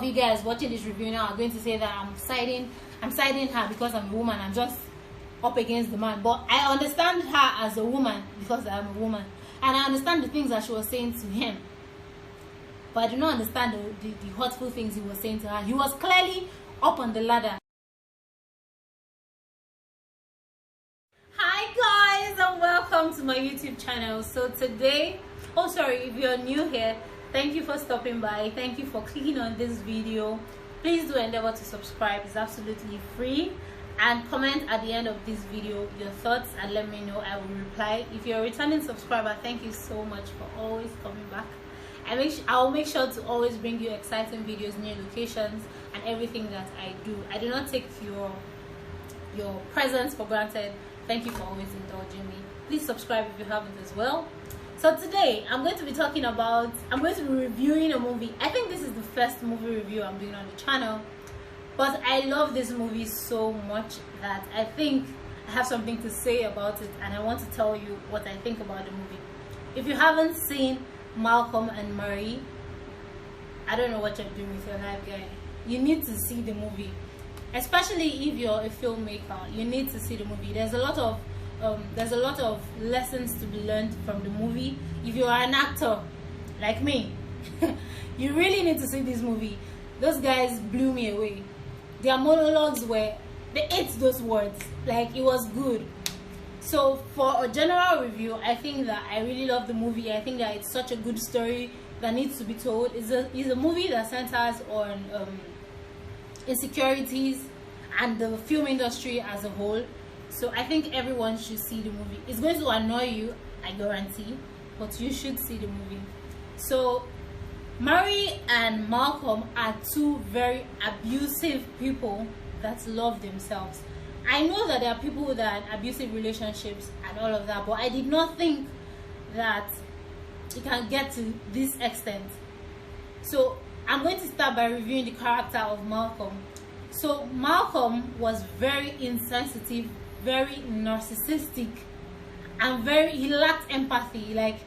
You guys watching this review now are going to say that I'm siding her because I'm a woman. I'm just up against the man. But I understand her as a woman because I'm a woman, and I understand the things that she was saying to him. But I do not understand the hurtful things he was saying to her. He was clearly up on the ladder. Hi guys, and welcome to my YouTube channel. So today, oh sorry, if you're new here, thank you for stopping by. Thank you for clicking on this video. Please do endeavor to subscribe. It's absolutely free. And comment at the end of this video your thoughts and let me know. I will reply. If you're a returning subscriber, thank you so much for always coming back. I'll make sure to always bring you exciting videos, new locations, and everything that I do. I do not take your presence for granted. Thank you for always indulging me. Please subscribe if you haven't as well. So today I'm going to be reviewing a movie. I think this is the first movie review I'm doing on the channel, but I love this movie so much that I think I have something to say about it, and I want to tell you what I think about the movie. If you haven't seen Malcolm and Marie, I don't know what you're doing with your life, guy. You need to see the movie, especially if you're a filmmaker. You need to see the movie. There's a lot of lessons to be learned from the movie. If you are an actor like me, you really need to see this movie. Those guys blew me away. Their monologues they ate those words. Like, it was good. So for a general review, I think that I really love the movie. I think that it's such a good story that needs to be told. It's a movie that centers on insecurities and the film industry as a whole. So I think everyone should see the movie. It's going to annoy you, I guarantee, but you should see the movie. So Marie and Malcolm are two very abusive people that love themselves. I know that there are people that are in abusive relationships and all of that, but I did not think that it can get to this extent. So I'm going to start by reviewing the character of Malcolm. So Malcolm was very insensitive, very narcissistic, and he lacked empathy. Like,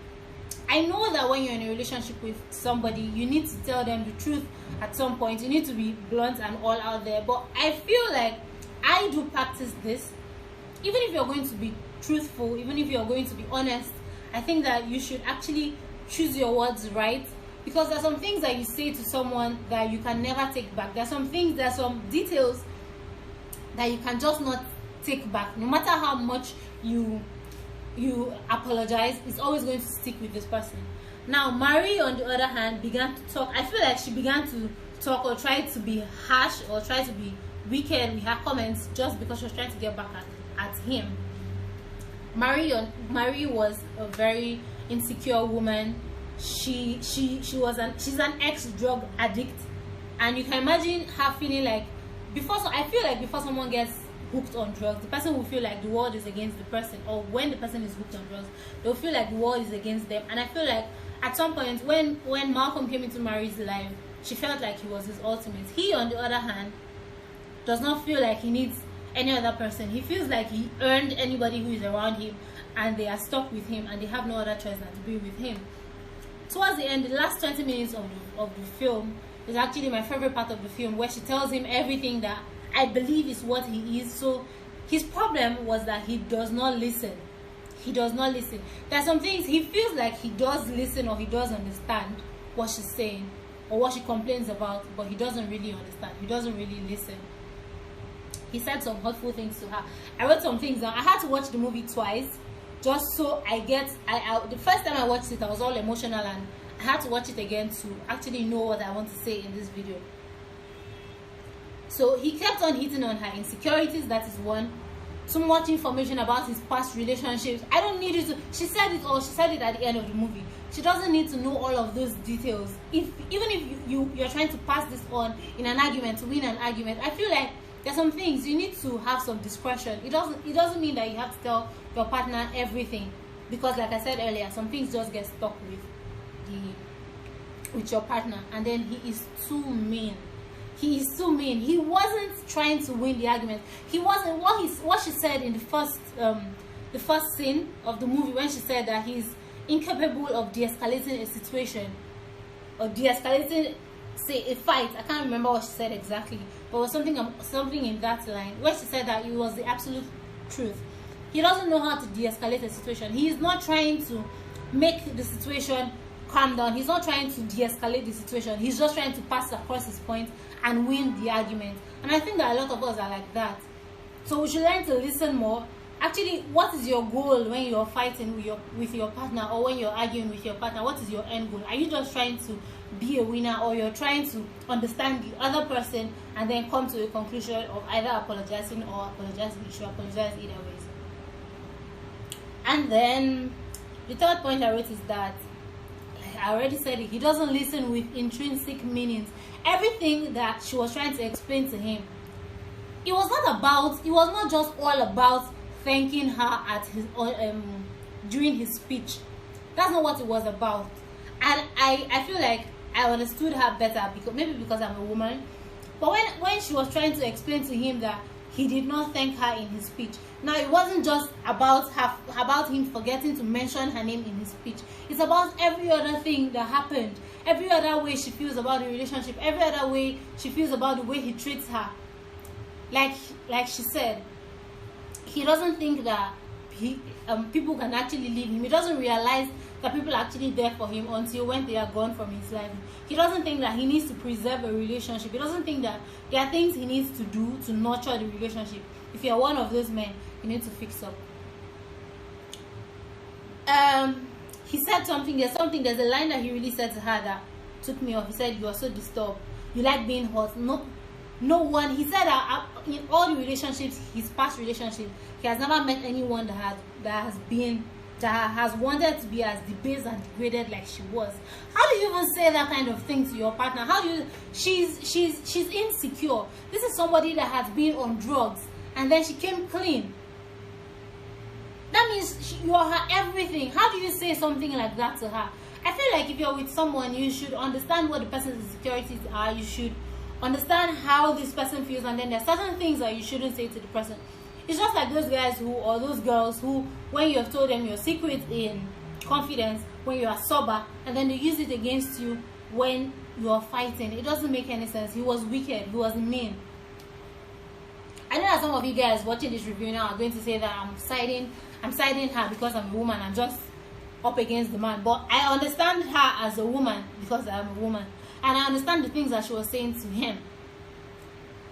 I know that when you're in a relationship with somebody, you need to tell them the truth at some point. You need to be blunt and all out there, but I feel like I do practice this. Even if you're going to be truthful, even if you're going to be honest, I think that you should actually choose your words right, because there's some things that you say to someone that you can never take back. There's some details that you can just not take back. No matter how much you apologize, it's always going to stick with this person. Now Marie, on the other hand, began to talk. I feel like she began to talk or try to be harsh or try to be wicked with her comments just because she was trying to get back at him. Marie was a very insecure woman. She's an ex-drug addict, and you can imagine her feeling like before someone gets hooked on drugs, the person will feel like the world is against the person, or when the person is hooked on drugs, they'll feel like the world is against them. And I feel like at some point when Malcolm came into Marie's life, she felt like he was his ultimate. He, on the other hand, does not feel like he needs any other person. He feels like he earned anybody who is around him, and they are stuck with him, and they have no other choice than to be with him. Towards the end, the last 20 minutes of the film is actually my favorite part of the film, where she tells him everything that I believe is what he is. So his problem was that he does not listen. He does not listen. There are some things he feels like he does listen, or he does understand what she's saying or what she complains about, but he doesn't really understand. He doesn't really listen. He said some hurtful things to her. I wrote some things down. I had to watch the movie twice just so the first time I watched it, I was all emotional, and I had to watch it again to actually know what I want to say in this video. So he kept on hitting on her insecurities. That is one. Too much information about his past relationships. I don't need you to. She said it all. She said it at the end of the movie. She doesn't need to know all of those details. Even if you're trying to pass this on in an argument to win an argument, I feel like there's some things you need to have some discretion. It doesn't mean that you have to tell your partner everything, because like I said earlier, some things just get stuck with your partner, and then he is too mean. He is too mean. He wasn't trying to win the argument. He wasn't. What she said in the first scene of the movie, when she said that he's incapable of de-escalating a situation or de-escalating say a fight. I can't remember what she said exactly, but it was something in that line where she said that it was the absolute truth. He doesn't know how to de-escalate a situation. He is not trying to make the situation calm down. He's not trying to de-escalate the situation. He's just trying to pass across his point and win the argument. And I think that a lot of us are like that. So we should learn to listen more. Actually, what is your goal when you're fighting with your partner, or when you're arguing with your partner? What is your end goal? Are you just trying to be a winner, or you're trying to understand the other person and then come to a conclusion of either apologizing or apologizing? You should apologize either ways. And then the third point I wrote is that, like I already said it, he doesn't listen with intrinsic meanings. Everything that she was trying to explain to him, it was not just all about thanking her at his during his speech. That's not what it was about. And I feel like I understood her better, because I'm a woman. But when she was trying to explain to him that he did not thank her in his speech, now it wasn't just about him forgetting to mention her name in his speech. It's about every other thing that happened, every other way she feels about the relationship, every other way she feels about the way he treats her. Like she said, he doesn't think that people can actually leave him. He doesn't realize that people are actually there for him until when they are gone from his life. He doesn't think that he needs to preserve a relationship. He doesn't think that there are things he needs to do to nurture the relationship. If you're one of those men, you need to fix up. He said something. There's a line that he really said to her that took me off. He said, "You are so disturbed. You like being hot." No one. He said that in all the relationships, his past relationships, he has never met anyone that has wanted to be as debased and degraded like she was. How do you even say that kind of thing to your partner? How do you? She's insecure. This is somebody that has been on drugs and then she came clean. That means you are her everything. How do you say something like that to her? I feel like if you're with someone, you should understand what the person's insecurities are. You should understand how this person feels, and then there are certain things that you shouldn't say to the person. It's just like those guys or those girls who, when you have told them your secret in confidence, when you are sober, and then they use it against you when you are fighting. It doesn't make any sense. He was wicked. He was mean. I know that some of you guys watching this review now are going to say that I'm siding her because I'm a woman. I'm just up against the man. But I understand her as a woman because I'm a woman. And I understand the things that she was saying to him.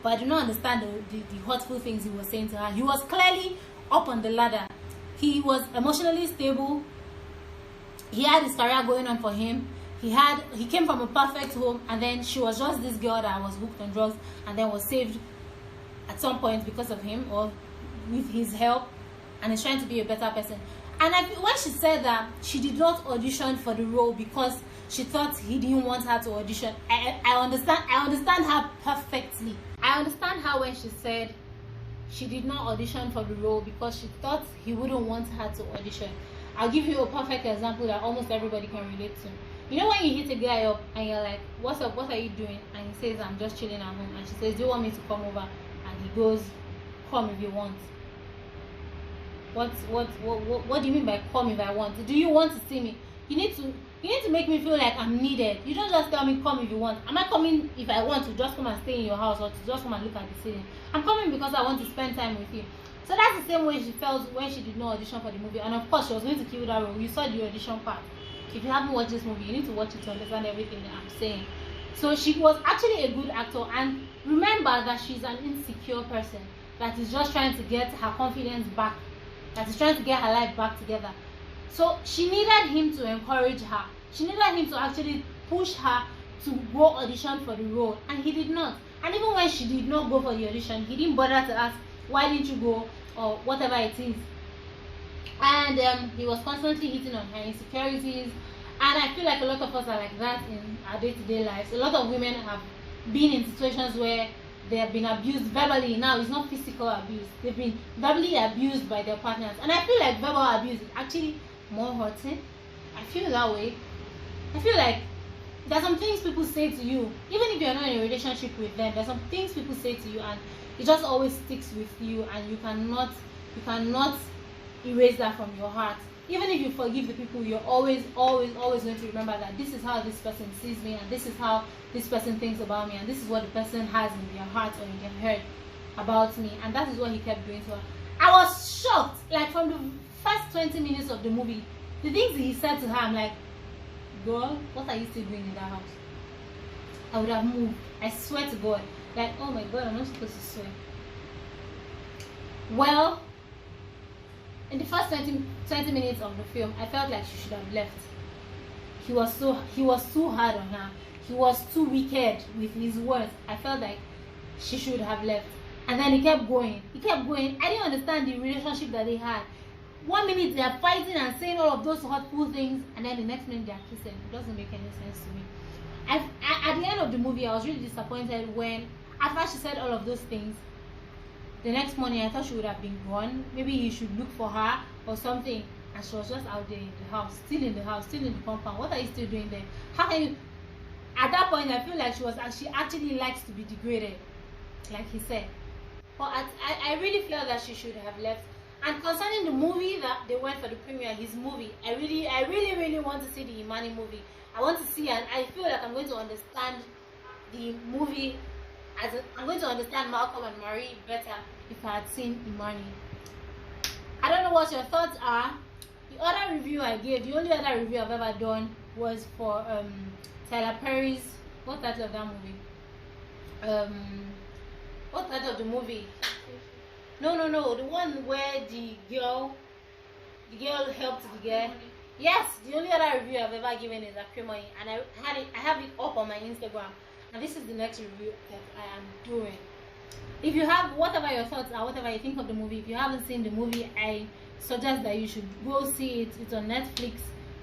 But I do not understand the hurtful things he was saying to her. He was clearly up on the ladder. He was emotionally stable. He had his career going on for him. He came from a perfect home, and then she was just this girl that was hooked on drugs and then was saved at some point because of him or with his help, and is trying to be a better person. And when she said that she did not audition for the role because she thought he didn't want her to audition, I understand her perfectly. I understand her when she said she did not audition for the role because she thought he wouldn't want her to audition. I'll give you a perfect example that almost everybody can relate to. You know when you hit a guy up and you're like, "What's up? What are you doing?" And he says, "I'm just chilling at home." And she says, "Do you want me to come over?" And he goes, "Come if you want." What do you mean by come if I want? Do you want to see me? You need to make me feel like I'm needed. You don't just tell me come if you want. Am I coming if I want to just come and stay in your house or to just come and look at the ceiling? I'm coming because I want to spend time with you. So that's the same way she felt when she did not audition for the movie. And of course, she was going to kill that role. You saw the audition part. If you haven't watched this movie, you need to watch it to understand everything that I'm saying. So she was actually a good actor. And remember that she's an insecure person that is just trying to get her confidence back, that is trying to get her life back together. So she needed him to encourage her. She needed him to actually push her to go audition for the role, and he did not. And even when she did not go for the audition, he didn't bother to ask, "Why didn't you go?" or whatever it is. And he was constantly hitting on her insecurities. And I feel like a lot of us are like that in our day-to-day lives. A lot of women have been in situations where they have been abused verbally. Now it's not physical abuse. They've been verbally abused by their partners. And I feel like verbal abuse is actually more hurting. I feel that way. I feel like there's some things people say to you, even if you're not in a relationship with them, there's some things people say to you and it just always sticks with you, and you cannot erase that from your heart. Even if you forgive the people, you're always going to remember that this is how this person sees me, and this is how this person thinks about me, and this is what the person has in their heart or in their head about me. And that is what he kept doing to her. I was shocked. Like, from the first 20 minutes of the movie, the things he said to her, I'm like, girl, what are you still doing in that house? I would have moved. I swear to God. Like, oh my God, I'm not supposed to swear. Well, in the first 20 minutes of the film, I felt like she should have left. He was too hard on her. He was too wicked with his words. I felt like she should have left. And then he kept going. He kept going. I didn't understand the relationship that they had. 1 minute they are fighting and saying all of those hurtful things, and then the next minute they are kissing. It doesn't make any sense to me. At the end of the movie, I was really disappointed when, after she said all of those things, the next morning I thought she would have been gone. Maybe he should look for her or something, and she was just out there in the house, still in the house, still in the compound. What are you still doing there? How can you? At that point, I feel like she actually likes to be degraded, like he said. But I really feel that she should have left. And concerning the movie that they went for the premiere, his movie, I really want to see the Imani movie. I want to see, and I feel like I'm going to understand the movie I'm going to understand Malcolm and Marie better if I had seen Imani. I don't know what your thoughts are. The other review I gave, the only other review I've ever done was for Tyler Perry's, what's that of that movie? What's that of the movie? No, the one where the girl helped the girl. Yes, the only other review I've ever given is Acrimony, and I have it up on my Instagram. And this is the next review that I am doing. If you have, whatever your thoughts are, whatever you think of the movie, if you haven't seen the movie, I suggest that you should go see it. It's on Netflix.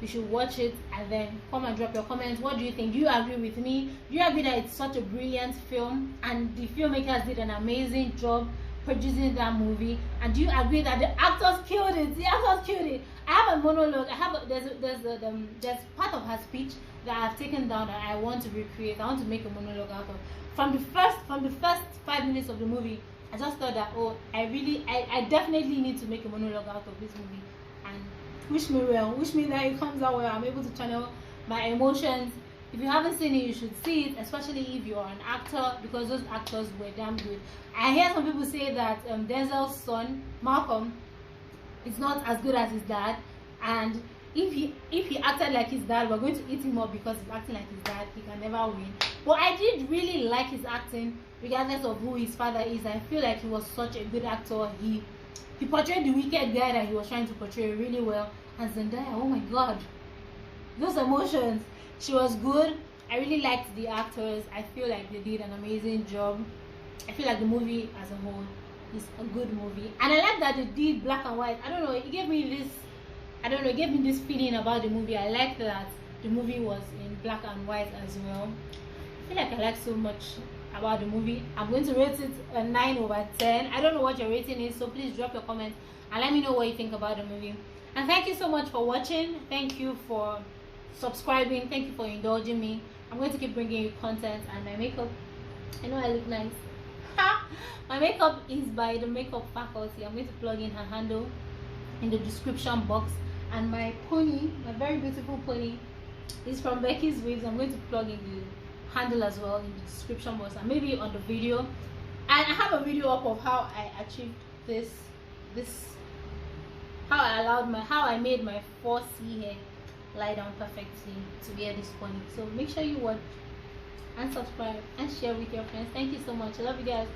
You should watch it and then come and drop your comments. What do you think? Do you agree with me? Do you agree that it's such a brilliant film and the filmmakers did an amazing job producing that movie? And do you agree that the actors killed it? The actors killed it. I have a monologue. There's part of her speech that I've taken down that I want to recreate. I want to make a monologue out of. From the first 5 minutes of the movie, I just thought that, oh, I definitely need to make a monologue out of this movie. And wish me well. Wish me that it comes out where I'm able to channel my emotions. If you haven't seen it, you should see it, especially if you're an actor, because those actors were damn good. I hear some people say that Denzel's son, Malcolm, is not as good as his dad, and if he acted like his dad, we're going to eat him up because he's acting like his dad. He can never win. But I did really like his acting, regardless of who his father is. I feel like he was such a good actor. He portrayed the wicked guy that he was trying to portray really well. And Zendaya, oh my God, those emotions. She was good. I really liked the actors. I feel like they did an amazing job. I feel like the movie as a whole is a good movie, and I like that they did black and white. I don't know, it gave me this feeling about the movie. I like that the movie was in black and white as well. I feel like I like so much about the movie. I'm going to rate it a 9/10. I don't know what your rating is, so please drop your comments and let me know what you think about the movie. And thank you so much for watching. Thank you for subscribing. Thank you for indulging me. I'm going to keep bringing you content. And my makeup, I know I look nice. My makeup is by the Makeup Faculty. I'm going to plug in her handle in the description box. And my pony, my very beautiful pony, is from Becky's Waves. I'm going to plug in the handle as well in the description box and maybe on the video. And I have a video up of how I achieved this how I made my 4C hair lie down perfectly to wear this pony. So make sure you watch and subscribe and share with your friends. Thank you so much. I love you guys.